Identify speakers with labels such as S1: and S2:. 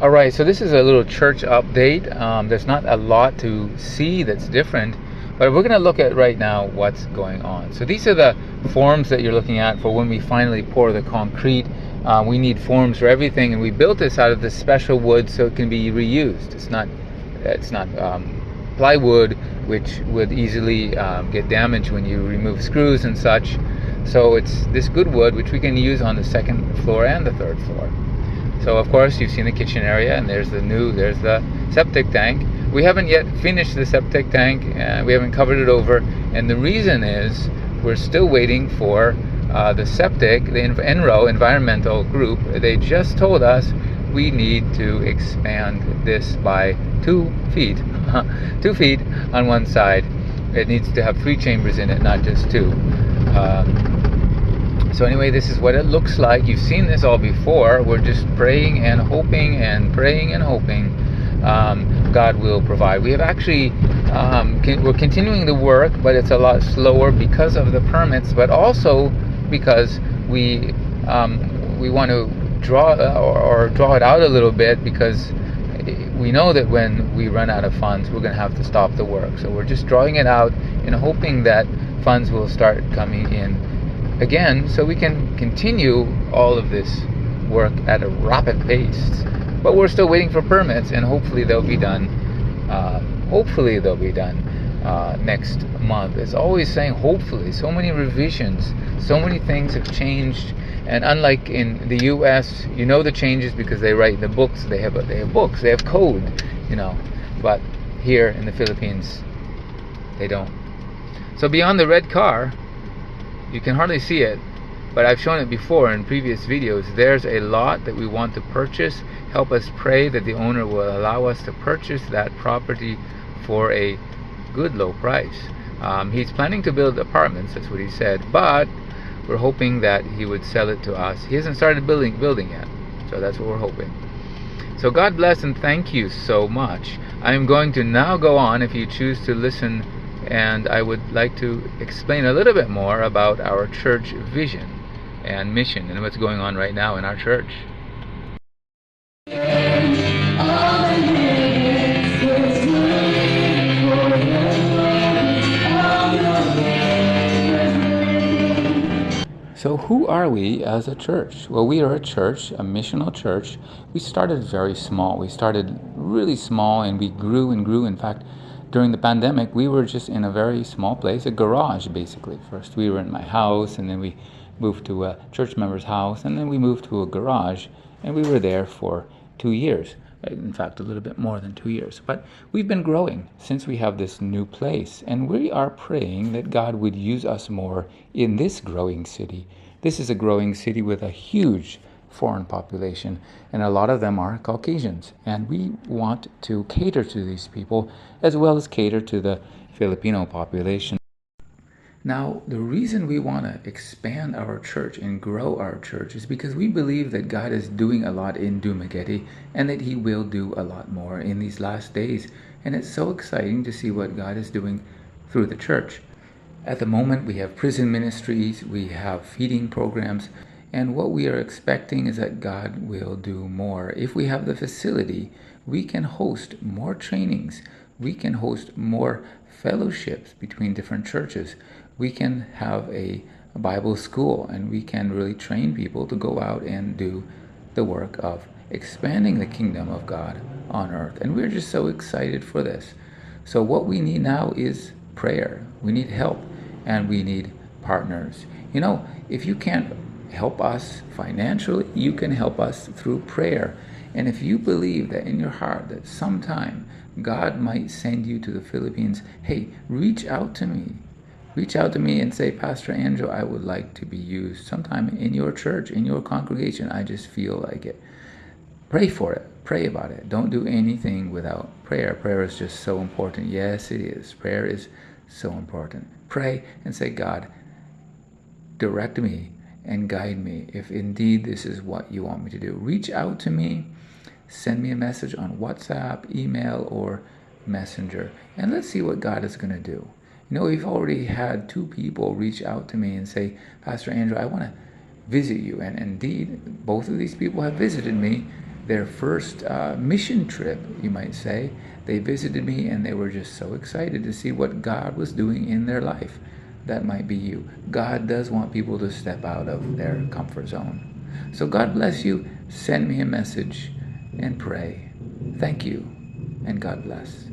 S1: All right, so this is a little church update. There's not a lot to see that's different, but we're going to look at right now what's going on. So these are the forms that you're looking at for when we finally pour the concrete. We need forms for everything, and we built this out of this special wood so it can be reused. It's not plywood, which would easily get damaged when you remove screws and such. So it's this good wood which we can use on the second floor and the third floor. So of course you've seen the kitchen area, and there's the septic tank. We haven't yet finished the septic tank, we haven't covered it over, and the reason is we're still waiting for the septic, the Enro environmental group. They just told us we need to expand this by 2 feet, 2 feet on one side. It needs to have 3 chambers in it, not just 2. So anyway, this is what it looks like. You've seen this all before. We're just praying and hoping and praying and hoping God will provide. We have actually, we're continuing the work, but it's a lot slower because of the permits, but also because we want to draw it out a little bit, because we know that when we run out of funds, we're going to have to stop the work. So we're just drawing it out and hoping that funds will start coming in again, so we can continue all of this work at a rapid pace. But we're still waiting for permits, and hopefully they'll be done. Next month. It's always saying hopefully. So many revisions, so many things have changed, and unlike in the U.S., you know the changes because they write in the books. They have books. They have code, But here in the Philippines, they don't. So beyond the red car, you can hardly see it, but I've shown it before in previous videos. There's a lot that we want to purchase. Help us pray that the owner will allow us to purchase that property for a good low price. He's planning to build apartments, that's what he said, but we're hoping that he would sell it to us. He hasn't started building yet, so that's what we're hoping. So God bless and thank you so much. I am going to now go on, if you choose to listen, and I would like to explain a little bit more about our church vision and mission and what's going on right now in our church. So who are we as a church? Well, we are a church, a missional church. We started very small. We started really small, and we grew and grew. In fact, during the pandemic, we were just in a very small place, a garage, basically. First, we were in my house, and then we moved to a church member's house, and then we moved to a garage, and we were there for 2 years. In fact, a little bit more than 2 years. But we've been growing since we have this new place, and we are praying that God would use us more in this growing city. This is a growing city with a huge foreign population, and a lot of them are Caucasians, and we want to cater to these people as well as cater to the Filipino population. Now, the reason we want to expand our church and grow our church is because we believe that God is doing a lot in Dumaguete, and that He will do a lot more in these last days, and it's so exciting to see what God is doing through the church. At the moment, we have prison ministries, we have feeding programs, and what we are expecting is that God will do more. If we have the facility, we can host more trainings. We can host more fellowships between different churches. We can have a Bible school, and we can really train people to go out and do the work of expanding the kingdom of God on earth. And we're just so excited for this. So what we need now is prayer. We need help, and we need partners. If you can't help us financially, you can help us through prayer. And if you believe that in your heart that sometime God might send you to the Philippines, hey, reach out to me. Reach out to me and say, Pastor Andrew, I would like to be used sometime in your church, in your congregation. I just feel like it. Pray for it. Pray about it. Don't do anything without prayer. Prayer is just so important. Yes, it is. Prayer is so important. Pray and say, God, direct me and guide me if indeed this is what you want me to do. Reach out to me. Send me a message on WhatsApp, email, or Messenger, and let's see what God is going to do. We've already had 2 people reach out to me and say, Pastor Andrew, I want to visit you. And indeed, both of these people have visited me their first mission trip, you might say. They visited me and they were just so excited to see what God was doing in their life. That might be you. God does want people to step out of their comfort zone. So God bless you. Send me a message and pray. Thank you, and God bless.